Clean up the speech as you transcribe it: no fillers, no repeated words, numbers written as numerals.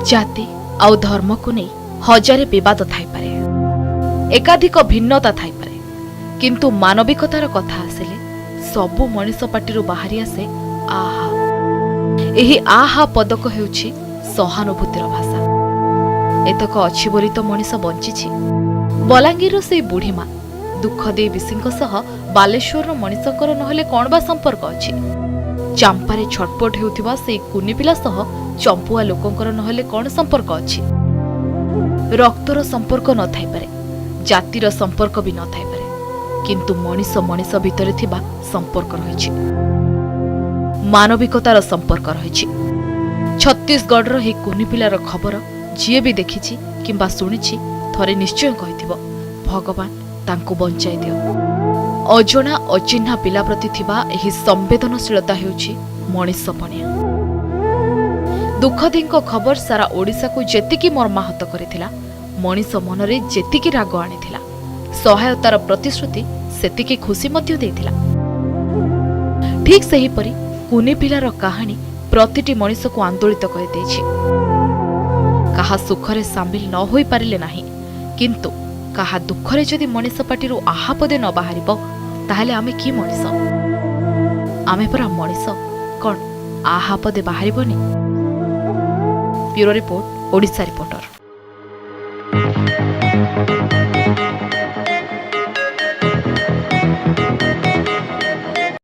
जाति आउ धर्म को नहीं हजारे विवाद थाईपारे, एकाधिक भिन्नता थाईपारे, किंतु मानविकतार कथा आसिले सबु मनीष पाटिरु बाहरी आसे आहा। एही आहा पदक हेउछि सहानुभूतिर भाषा। एतक अछि बोली तो मनीष बंचिछि। बलांगीर से बुढ़ी माँ दुख दे विशिंक सह बालेश्वर मनीषकर नहले कौन बा संपर्क अछि। चांपारे छटपट हेउथिबा से कुनी पिला सह चंपुआ लोकंकर नहले कौन संपर्क अछि। रक्तर संपर्क न थाई पारे, जातिर संपर्क भी न थाई पारे, किंतु मनीष मनीष भितरे थिबा संपर्क रहिछि, मानविकतार संपर्क रहिछि। छत्तीसगढ़ हे कुनी पिलार खबर जीए भी देखिछि किंबा शुणिछि थरे निश्चय कहिथिबो भगवान तांको बंचाई दियो। अजणा अचिन्हा पिला प्रति थिबा एही संवेदनशीलता हेउछि मनीषपणिया। दुखदींको खबर सारा ओडिशा को जेतिकी मर्माहत करिथिला, मनीष मनरे जेतिकी राग आनिथिला, सहायतार प्रतिश्रुति सेतिकी खुशी मध्य देथिला। ठीक सही परी कुनी पिलार कहानी प्रतिटी मनीष को आंदोलित कर देछि। कहा सुखरे सामिल न होई पारिले नाही, किंतु कहा दुखरे जदि मनीष पाटिरु आहा पदे न बाहरिबो ताहले आमे की मनीष? आमे परा मनीष कोन आहा पदे बाहरिबोनी? Bureau report, Odisha reporter.